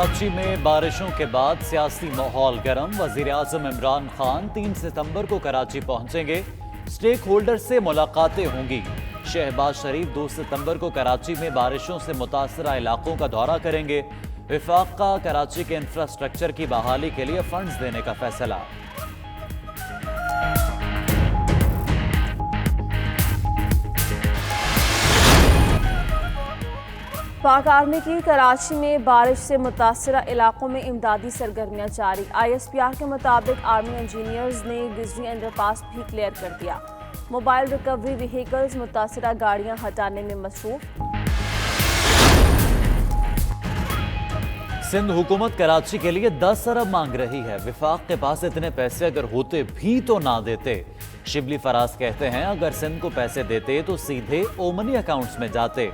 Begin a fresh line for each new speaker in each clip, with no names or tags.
کراچی میں بارشوں کے بعد سیاسی ماحول گرم۔ وزیر اعظم عمران خان 3 ستمبر کو کراچی پہنچیں گے۔ سٹیک ہولڈر سے ملاقاتیں ہوں گی۔ شہباز شریف 2 ستمبر کو کراچی میں بارشوں سے متاثرہ علاقوں کا دورہ کریں گے۔ وفاق کا کراچی کے انفراسٹرکچر کی بحالی کے لیے فنڈز دینے کا فیصلہ۔
پاک آرمی کی کراچی میں بارش سے متاثرہ علاقوں میں امدادی سرگرمیاں جاری۔ ISPR کے مطابق آرمی انجینئرز نے گزری انڈر پاس بھی کلیئر کر دیا۔ موبائل ریکوری وہیکلز متاثرہ گاڑیاں ہٹانے میں مصروف۔
سندھ حکومت کراچی کے لیے 10 ارب مانگ رہی ہے۔ وفاق کے پاس اتنے پیسے اگر ہوتے بھی تو نہ دیتے۔ شبلی فراز کہتے ہیں اگر سندھ کو پیسے دیتے تو سیدھے اومنی اکاؤنٹس میں جاتے۔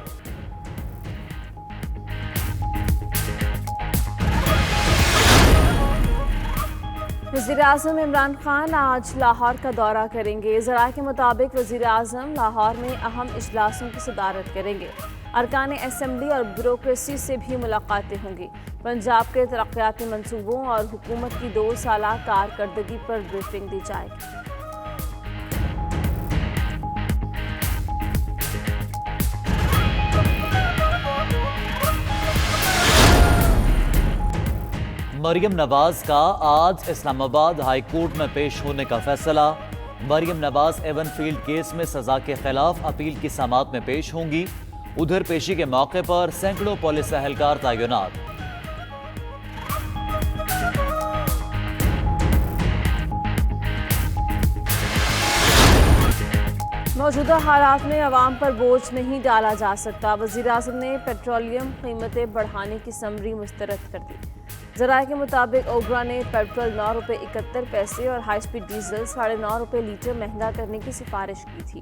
وزیر اعظم عمران خان آج لاہور کا دورہ کریں گے۔ ذرائع کے مطابق وزیر اعظم لاہور میں اہم اجلاسوں کی صدارت کریں گے۔ ارکان اسمبلی اور بیوروکریسی سے بھی ملاقاتیں ہوں گی۔ پنجاب کے ترقیاتی منصوبوں اور حکومت کی 2 سالہ کارکردگی پر بریفنگ دی جائے گی۔
مریم نواز کا آج اسلام آباد ہائی کورٹ میں پیش ہونے کا فیصلہ۔ Maryam Nawaz even field case میں سزا کے خلاف اپیل کی سماعت میں پیش ہوں گی۔ ادھر پیشی کے موقع پر سینکڑوں پولیس اہلکار تعینات۔
موجودہ حالات میں عوام پر بوجھ نہیں ڈالا جا سکتا۔ وزیر اعظم نے پیٹرولیم قیمتیں بڑھانے کی سمری مسترد کر دی۔ ذرائع کے مطابق اوگرا نے پیٹرول 9 روپے 71 پیسے اور ہائی سپیڈ ڈیزل 9.5 روپے لیٹر مہنگا کرنے کی سفارش کی تھی۔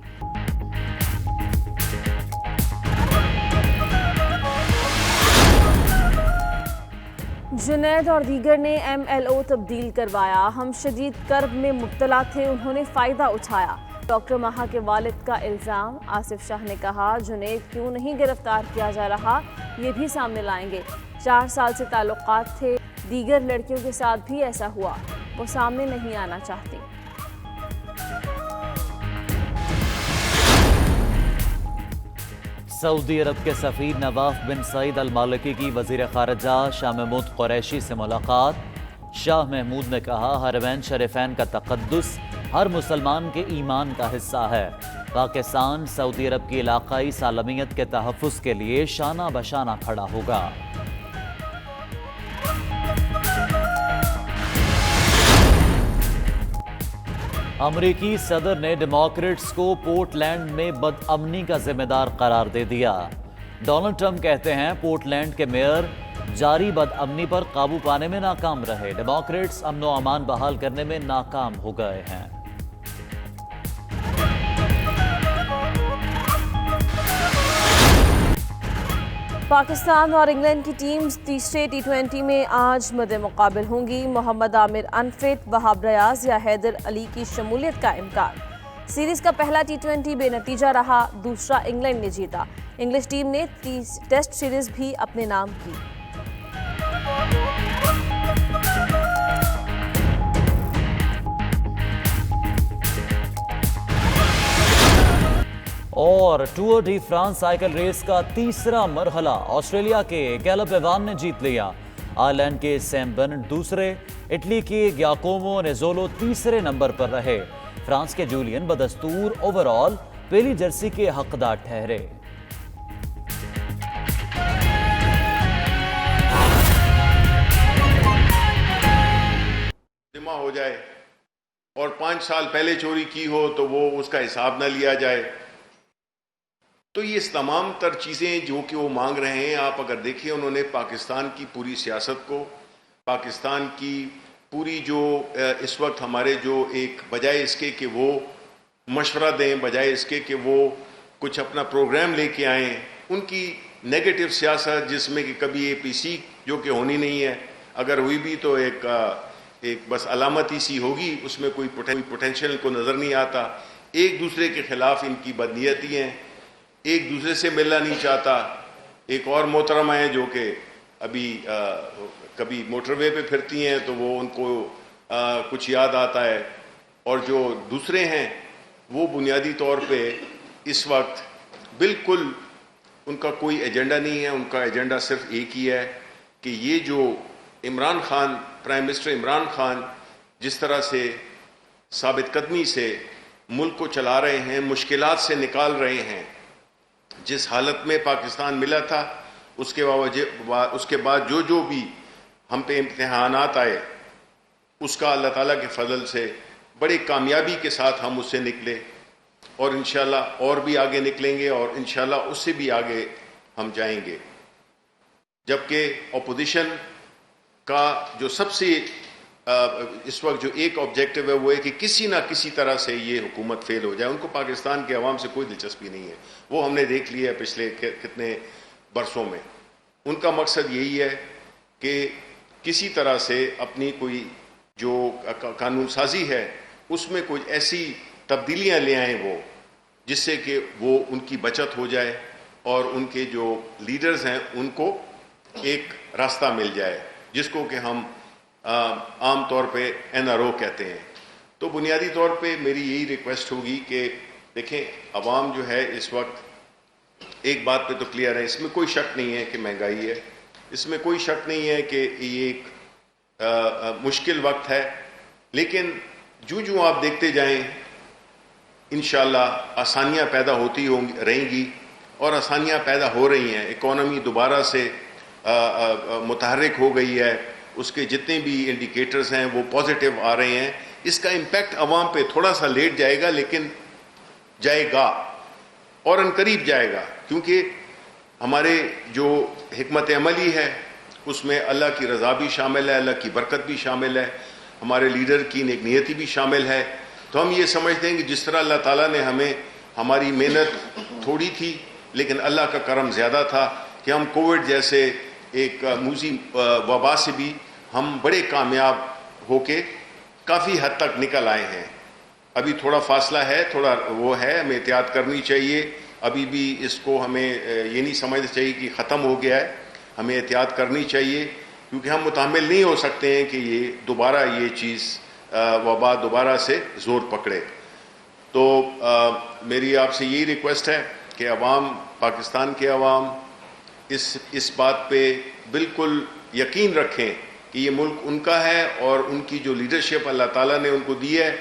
جنید اور دیگر نے MLO تبدیل کروایا۔ ہم شدید کرب میں مبتلا تھے، انہوں نے فائدہ اٹھایا۔ ڈاکٹر مہا کے والد کا الزام۔ آصف شاہ نے کہا جنید کیوں نہیں گرفتار کیا جا رہا یہ بھی سامنے لائیں گے۔ 4 سال سے تعلقات تھے، دیگر لڑکیوں کے ساتھ بھی ایسا ہوا، وہ سامنے نہیں آنا چاہتی۔
سعودی عرب کے سفیر نواف بن سعید المالکی کی وزیر خارجہ شاہ محمود قریشی سے ملاقات۔ شاہ محمود نے کہا حرمین شریفین کا تقدس ہر مسلمان کے ایمان کا حصہ ہے۔ پاکستان سعودی عرب کی علاقائی سالمیت کے تحفظ کے لیے شانہ بشانہ کھڑا ہوگا۔ امریکی صدر نے ڈیموکریٹس کو پورٹ لینڈ میں بدامنی کا ذمہ دار قرار دے دیا۔ ڈونلڈ ٹرمپ کہتے ہیں پورٹ لینڈ کے میئر جاری بدامنی پر قابو پانے میں ناکام رہے۔ ڈیموکریٹس امن و امان بحال کرنے میں ناکام ہو گئے ہیں۔
پاکستان اور انگلینڈ کی ٹیمز تیسرے T20 میں آج مد مقابل ہوں گی۔ محمد عامر انفٹ، وہاب ریاض یا حیدر علی کی شمولیت کا امکان۔ سیریز کا پہلا T20 بے نتیجہ رہا، دوسرا انگلینڈ نے جیتا۔ انگلش ٹیم نے ٹیسٹ سیریز بھی اپنے نام کی۔
اور tour de France cycle race کا تیسرا مرحلہ آسٹریلیا کے کیلب ایوان نے جیت لیا۔ آئرلینڈ کے سیم برنٹ دوسرے، اٹلی کے گیاکومو نیزولو تیسرے نمبر پر رہے۔ فرانس کے جولین بدستور اوور آل پہلی جرسی کے حقدار ٹھہرے۔
جمع ہو جائے اور 5 سال پہلے چوری کی ہو تو وہ اس کا حساب نہ لیا جائے، تو یہ تمام تر چیزیں جو کہ وہ مانگ رہے ہیں، آپ اگر دیکھیں انہوں نے پاکستان کی پوری سیاست کو، پاکستان کی پوری جو اس وقت ہمارے جو ایک بجائے اس کے کہ وہ مشورہ دیں، بجائے اس کے کہ وہ کچھ اپنا پروگرام لے کے آئیں، ان کی نیگیٹو سیاست جس میں کہ کبھی APC جو کہ ہونی نہیں ہے، اگر ہوئی بھی تو ایک بس علامتی سی ہوگی، اس میں کوئی پوٹینشیل کو نظر نہیں آتا۔ ایک دوسرے کے خلاف ان کی بدنیتی ہیں، ایک دوسرے سے ملنا نہیں چاہتا۔ ایک اور محترمہ ہے جو کہ ابھی کبھی موٹر وے پہ پھرتی ہیں تو وہ ان کو کچھ یاد آتا ہے، اور جو دوسرے ہیں وہ بنیادی طور پہ اس وقت بالکل ان کا کوئی ایجنڈا نہیں ہے. ان کا ایجنڈا صرف ایک ہی ہے کہ یہ جو عمران خان، پرائم منسٹر عمران خان جس طرح سے ثابت قدمی سے ملک کو چلا رہے ہیں، مشکلات سے نکال رہے ہیں، جس حالت میں پاکستان ملا تھا اس کے بعد جو بھی ہم پہ امتحانات آئے، اس کا اللہ تعالیٰ کے فضل سے بڑی کامیابی کے ساتھ ہم اس سے نکلے، اور انشاءاللہ اور بھی آگے نکلیں گے، اور انشاءاللہ اس سے بھی آگے ہم جائیں گے. جبکہ اپوزیشن کا جو سب سے اس وقت جو ایک آبجیکٹو ہے وہ ہے کہ کسی نہ کسی طرح سے یہ حکومت فیل ہو جائے. ان کو پاکستان کے عوام سے کوئی دلچسپی نہیں ہے، وہ ہم نے دیکھ لیا ہے پچھلے کتنے برسوں میں. ان کا مقصد یہی ہے کہ کسی طرح سے اپنی کوئی جو قانون سازی ہے اس میں کوئی ایسی تبدیلیاں لے آئیں وہ، جس سے کہ وہ ان کی بچت ہو جائے اور ان کے جو لیڈرز ہیں ان کو ایک راستہ مل جائے، جس کو کہ ہم عام طور پہ NRO کہتے ہیں. تو بنیادی طور پہ میری یہی ریکویسٹ ہوگی کہ دیکھیں، عوام جو ہے اس وقت ایک بات پہ تو کلیئر ہے، اس میں کوئی شک نہیں ہے کہ مہنگائی ہے، اس میں کوئی شک نہیں ہے کہ یہ ایک مشکل وقت ہے، لیکن جو آپ دیکھتے جائیں انشاءاللہ آسانیاں پیدا ہوتی رہیں گی، اور آسانیاں پیدا ہو رہی ہیں. اکانومی دوبارہ سے متحرک ہو گئی ہے، اس کے جتنے بھی انڈیکیٹرز ہیں وہ پازیٹیو آ رہے ہیں. اس کا امپیکٹ عوام پہ تھوڑا سا لیٹ جائے گا، لیکن جائے گا اور عنقریب جائے گا، کیونکہ ہمارے جو حکمت عملی ہے اس میں اللہ کی رضا بھی شامل ہے، اللہ کی برکت بھی شامل ہے، ہمارے لیڈر کی نیک نیتی بھی شامل ہے. تو ہم یہ سمجھتے ہیں کہ جس طرح اللہ تعالیٰ نے ہماری محنت تھوڑی تھی لیکن اللہ کا کرم زیادہ تھا کہ ہم کووڈ جیسے ایک موذی وبا سے بھی ہم بڑے کامیاب ہو کے کافی حد تک نکل آئے ہیں. ابھی تھوڑا فاصلہ ہے، تھوڑا وہ ہے، ہمیں احتیاط کرنی چاہیے. ابھی بھی اس کو ہمیں یہ نہیں سمجھنا چاہیے کہ ختم ہو گیا ہے، ہمیں احتیاط کرنی چاہیے، کیونکہ ہم متحمل نہیں ہو سکتے ہیں کہ یہ چیز وبا دوبارہ سے زور پکڑے. تو میری آپ سے یہی ریکویسٹ ہے کہ عوام، پاکستان کے عوام اس بات پہ بالکل یقین رکھیں کہ یہ ملک ان کا ہے، اور ان کی جو لیڈرشپ اللہ تعالیٰ نے ان کو دی ہے،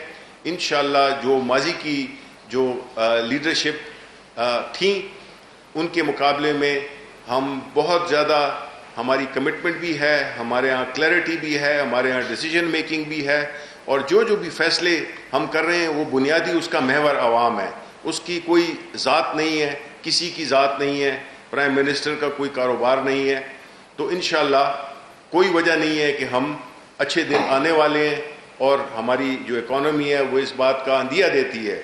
انشاءاللہ جو ماضی کی جو لیڈرشپ تھیں ان کے مقابلے میں ہم بہت زیادہ، ہماری کمٹمنٹ بھی ہے، ہمارے ہاں کلیئرٹی بھی ہے، ہمارے ہاں ڈیسیجن میکنگ بھی ہے، اور جو بھی فیصلے ہم کر رہے ہیں وہ بنیادی اس کا محور عوام ہے. اس کی کوئی ذات نہیں ہے، کسی کی ذات نہیں ہے، پرائم منسٹر کا کوئی کاروبار نہیں ہے. تو انشاءاللہ کوئی وجہ نہیں ہے کہ ہم اچھے دن آنے والے ہیں، اور ہماری جو اکانومی ہے وہ اس بات کا اندیہ دیتی ہے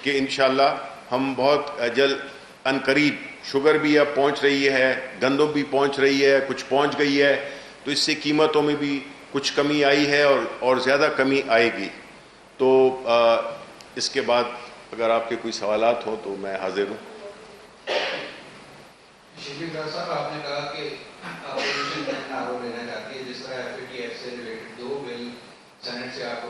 کہ انشاءاللہ ہم بہت جلد عنقریب، شوگر بھی اب پہنچ رہی ہے، گندم بھی پہنچ رہی ہے، کچھ پہنچ گئی ہے، تو اس سے قیمتوں میں بھی کچھ کمی آئی ہے اور زیادہ کمی آئے گی. تو اس کے بعد اگر آپ کے کوئی سوالات ہوں تو میں حاضر ہوں.
شبیر ڈاکٹر صاحب، آپ نے کہا کہ اپوزیشن NRO لینا چاہتی ہے، جس طرح FATF سے ریلیٹڈ 2 بل سینٹ سے آپ کو